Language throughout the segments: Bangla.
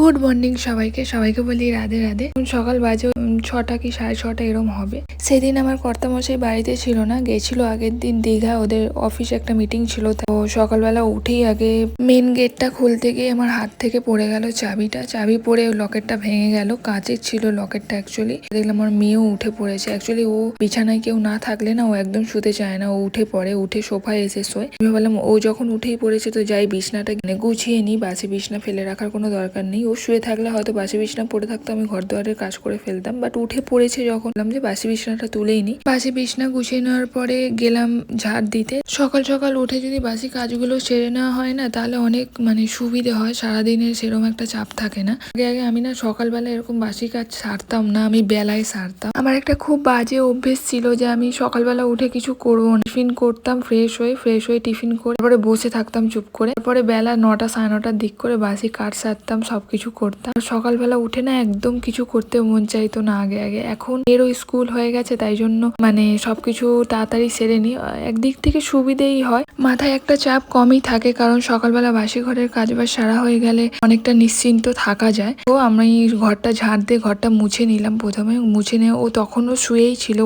গুড মর্নিং সবাইকে সবাইকে বলি রাধে রাধে। সকাল বাজে 6টা কি 6:30 এরম হবে। সেদিন আমার কর্তামশাই বাড়িতে ছিল না, গেছিল আগের দিন দীঘা, ওদের অফিসে একটা মিটিং ছিল। তো সকালবেলা উঠেই আগে মেন গেটটা খুলতে গিয়ে আমার হাত থেকে পড়ে গেল চাবি পড়ে লকেটটা ভেঙে গেল। কাঁচের ছিল লকেটটা অ্যাকচুয়ালি। দেখলাম আমার মেয়েও উঠে পড়েছে। অ্যাকচুয়ালি ও বিছানায় কেউ না থাকলে না ও একদম শুতে চায় না, ও উঠে পড়ে, উঠে সোফায় এসে শোয়। আমি বললাম ও যখন উঠেই পড়েছে তো যাই বিছনাটা গুছিয়ে নিই, বাসি বিছনা ফেলে রাখার কোনো দরকার নেই। ও শুয়ে থাকলে হয়তো বাসি বিছনা পড়ে থাকতো, আমি ঘর দুয়ারের কাজ করে ফেলতাম, বাট উঠে পড়েছে যখন বললাম যে বাসি বিছনাটা তুলেই নি। বাসি বিছনা গুছিয়ে নেওয়ার পরে গেলাম ঝাড় দিতে। সকাল সকাল উঠে যদি বাসি কাজগুলো সেরে নেওয়া হয় না তাহলে অনেক সুবিধে হয়, সারাদিনের সেরকম একটা চাপ থাকে না। আগে আমি না সকালবেলা এরকম বাসি কাজ সারতাম না, আমি বেলায় সারতাম। আমার একটা খুব বাজে অভ্যেস ছিল যে আমি সকালবেলা উঠে কিছু করবো না, টিফিন করতাম, ফ্রেশ হয়ে টিফিন করে তারপরে বসে থাকতাম চুপ করে। তারপরে বেলা 9টা 9:30টার দিক করে বাসি কাজ সারতাম, সবকিছু করতাম। সকালবেলা উঠে না একদম কিছু করতে মন চাইতো না আগে। এখন এরও স্কুল হয়ে গেছে, তাই জন্য সবকিছু তাড়াতাড়ি সেরে নি। একদিক থেকে সুবিধেই হয়, মাথায় একটা চাপ কমই থাকে, কারণ সকালবেলা বাসি ঘরের কাজবাজ সারা হয়ে গেলে অনেকটা নিশ্চিন্ত থাকা যায়। তো আমি ঘরটা ঝাড় দিয়ে ঘরটা মুছে নিলাম। প্রথমে মুছে নিয়ে ও তখনও শুয়েই ছিল,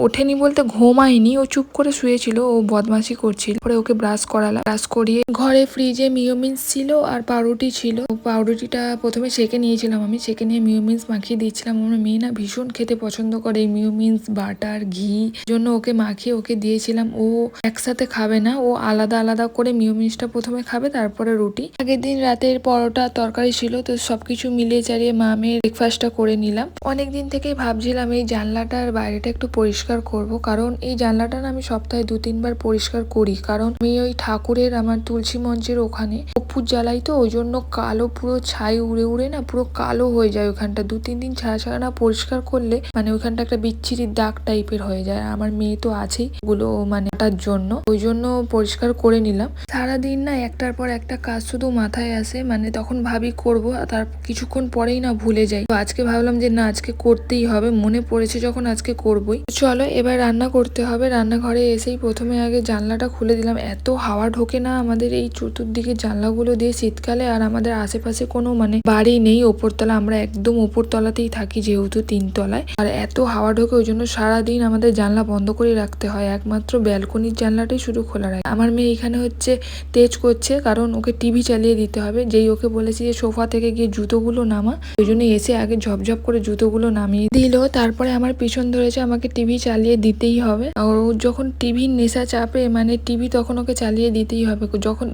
ওঠেনি বলতে ঘুমায়নি, ও চুপ করে শুয়েছিল, ও বদমাশি করছিল। পরে ওকে ব্রাশ করালাম, ব্রাশ করিয়ে ঘরে ফ্রিজে মিওমিন্স ছিল আর পাউরুটি ছিল। পাউরুটিটা প্রথমে সেকে নিয়েছিলাম, আমি সেকে নিয়ে মিওমিন্স মাখিয়ে দিচ্ছিলাম। আমার মেয়ে না ভীষণ খেতে পছন্দ করে এই মিওমিন্স, বাটার, ঘি, জন্য ওকে মাখিয়ে ওকে দিয়েছিলাম। ও একসাথে খাবে না, ও আলাদা আলাদা করে মিওমিন্সটা প্রথমে খাবে, তারপরে রুটি। আগের দিন রাতের পরোটা তরকারি ছিল, তো সবকিছু মিলিয়ে চালিয়ে মামের ব্রেকফাস্টটা করে নিলাম। অনেকদিন থেকেই ভাবছিলাম এই জানলাটার বাইরেটা একটু পরিষ্কার করব, কারণ এই জানলাটা না আমি সপ্তাহে 2-3 বার পরিষ্কার করি, কারণ আমি ওই ঠাকুরের আমার তুলসী মঞ্চের ওখানে কর্পূর জ্বালাই, তো ওই জন্য কালো পুরো ছাই উড়ে উড়ে না পুরো কালো হয়ে যায় ওখানটা। 2-3 দিন ছাড়া ছাড়া না পরিষ্কার করলে ওইখানটা একটা বিচ্ছিরি দাগ টাইপের হয়ে যায়। আমার মেয়ে তো আছেই ওগুলো ওটার জন্য, ওই জন্য পরিষ্কার করে নিলাম। সারাদিন না একটার পর একটা কাজ শুধু মাথায় আসে, তখন ভাবি করব, তার কিছুক্ষণ পরেই না ভুলে যাই। তো আজকে ভাবলাম যে না আজকে করতেই হবে, মনে পড়েছে যখন আজকে করবই। চলো এবার রান্না করতে হবে। রান্নাঘরে এসেই প্রথমে আগে জানলাটা খুলে দিলাম। এত হাওয়া ঢোকে না আমাদের এই চতুর্দিকে জানলাগুলো দিয়ে শীতকালে, আর আমাদের আশেপাশে কোনো বাড়ি নেই ওপরতলা, আমরা একদম ওপরতলাতেই থাকি যেহেতু 3 তলায়, আর এত হাওয়া ঢোকে ওই জন্য সারাদিন আমাদের জানলা বন্ধ করে রাখতে হয়, একমাত্র ব্যালকনির জানলাটাই শুধু খোলা রাখে। আমার মেয়ে এখানে তেজ করছে, কারণ ওকে টিভি চালিয়ে দিতে হবে। যেই ওকে বলেছি যে সোফা থেকে গিয়ে জুতোগুলো নামা, ওই জন্য এসে আগে ঝপঝপ করে জুতোগুলো নামিয়ে দিল, তারপরে আমার পিছন ধরেছে আমাকে টিভি চালিয়ে দিতেই হবে। আর ও যখন টিভির নেশা চাপে টিভি তখন ওকে চালিয়ে দিতেই হবে,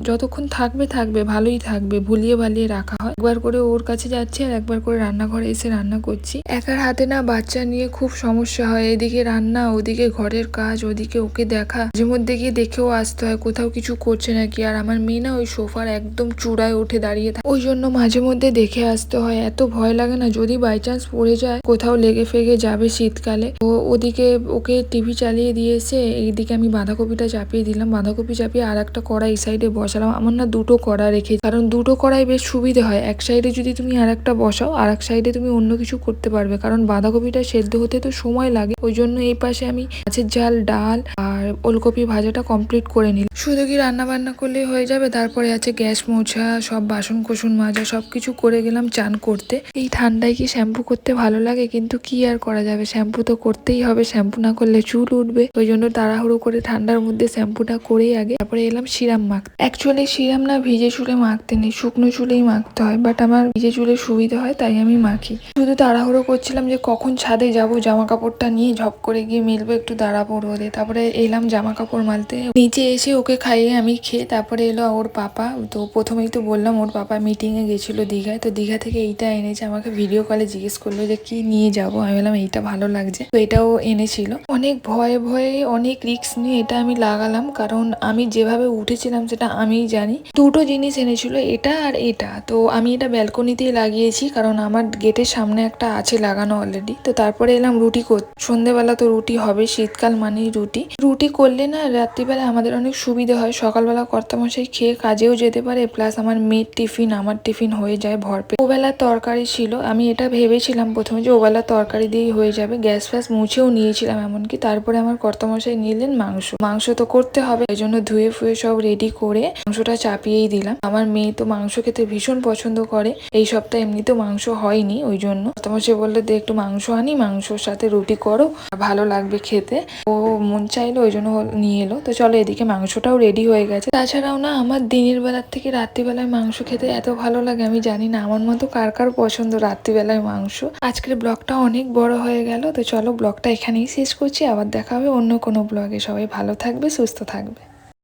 যতক্ষণ থাকবে ভালোই থাকবে, ভুলিয়ে ভালিয়ে রাখা হয়। একবার করে ওর কাছে যাচ্ছে আর একবার করে রান্নাঘরে এসে রান্না করছি। একার হাতে না বাচ্চা নিয়ে খুব সমস্যা হয়, এদিকে রান্না, ওদিকে ঘরের কাজ, ওদিকে ওকে দেখা, মাঝে মধ্যে গিয়ে দেখেও আসতে হয় কোথাও কিছু করছে নাকি। আর আমার মেয়ে না ওই সোফার একদম চূড়ায় উঠে দাঁড়িয়ে থাকে, ওই জন্য মাঝে মধ্যে দেখে আসতে হয়। এত ভয় লাগে না যদি বাই চান্স পড়ে যায়, কোথাও লেগে ফেগে যাবে শীতকালে। ওদিকে ওকে টিভি চালিয়ে দিয়েছে, এইদিকে আমি বাঁধাকপিটা চাপিয়ে দিলাম। বাঁধাকপি চাপিয়ে আর একটা কড়াই এই সাইডে বসালাম। আমার না 2টো কড়া রেখে, কারণ 2টো কড়াই বেশ সুবিধে হয়। এক সাইডে যদি তুমি আর একটা বসাও, আর এক সাইডে তুমি অন্য কিছু করতে পারবে, কারণ বাঁধাকপিটা সেদ্ধ হতে তো সময় লাগে। ওই জন্য এই পাশে আমি মাছের ঝাল, ডাল আর ওলকপি ভাজাটা কমপ্লিট করে নিলাম। শুধু কি রান্না বান্না করলেই হয়ে যাবে? তারপরে আছে গ্যাস মোছা, সব বাসন কোসন মাজা, সবকিছু করে গেলাম চান করতে। এই ঠান্ডায় কি শ্যাম্পু করতে ভালো লাগে, কিন্তু কি আর করা যাবে, শ্যাম্পু তো করতেই হবে, শ্যাম্পু না করলে চুল উঠবে। ওই জন্য তাড়াহুড়ো করে ঠান্ডার মধ্যে শ্যাম্পুটা করেই আগে তারপরে এলাম সিরাম মাখতে। অ্যাকচুয়ালি সিরাম না ভিজে চুলে মাখতে নেই, শুকনো চুলেই মাখতে হয়, বাট আমার ভিজে চুলে সুবিধা হয় তাই আমি মাখি। শুধু তাড়াহুড়ো করছিলাম যে কখন ছাদে যাব, জামা কাপড়টা নিয়ে ঝপ করে গিয়ে মেলবো, একটু দাঁড়াবো রোদে। তারপরে এলাম জামা কাপড় মালতে। নিচে এসে ওকে খাইয়ে আমি খেয়ে তারপরে এলো ওর পাপা। তো প্রথমেই তো বললাম ওর পাপা মিটিং এ গেছিল দীঘায়, তো দীঘা থেকে এইটা এনেছে। আমাকে ভিডিও কলে জিজ্ঞেস করলো যে কি নিয়ে যাবো, আমি বললাম এইটা ভালো লাগছে, তো এটাও এনেছিল। অনেক ভয়ে ভয়ে অনেক রিস্ক নিয়ে এটা আমি লাগালাম, কারণ আমি যেভাবে উঠেছিলাম সেটা আমিই জানি। 2টো জিনিস এনেছিল, এটা আর এটা। তো আমি এটা ব্যালকনিতেই লাগিয়েছি, কারণ আমার গেটের সামনে একটা আছে লাগানো অলরেডি। তো তারপরে এলাম রুটি করতে। সন্ধ্যেবেলা তো রুটি হবে, শীতকাল মানেই রুটি করলে না রাত্রিবেলা আমাদের অনেক সুবিধে হয়, সকালবেলা কর্তামশাই খেয়ে কাজেও যেতে পারে, প্লাস আমার মেয়ের টিফিন আমার টিফিন হয়ে যায় ভরপেট। ওবেলার তরকারি ছিল, আমি এটা ভেবেছিলাম প্রথমে যে ওবেলার তরকারি দিয়েই হয়ে যাবে, গ্যাস ফ্যাস মুছেও নিয়েছিলাম এমনকি। তারপরে আমার কর্তামশাই নিলেন মাংস তো করতে হবে, এই জন্য ধুয়ে ফুয়ে সব রেডি করে মাংসটা চাপিয়েই দিলাম। আমার মেয়ে তো মাংস খেতে ভীষণ পছন্দ করে, এই সপ্তাহে এমনিতেও মাংস হয়নি, ওই জন্য কর্তামশাই বললে দে একটু মাংস আনি, মাংসর সাথে রুটি করো, ভালো লাগবে খেতে। ও মন চাইলো ওই জন্য নিয়ে এলো। তো চলো এদিকে মাংসটাও রেডি হয়ে গেছে। তাছাড়াও না আমার দিনের বেলার থেকে রাত্রিবেলায় মাংস খেতে এত ভালো লাগে আমি জানি না, আমার মতো কার কার পছন্দ রাত্রিবেলায় মাংস। আজকের ব্লগটা অনেক বড় হয়ে গেল, তো চলো ব্লগটা এখানেই শেষ করছি, আবার দেখা হবে অন্য কোনো ব্লগে। সবাই ভালো থাকবে, সুস্থ থাকবে।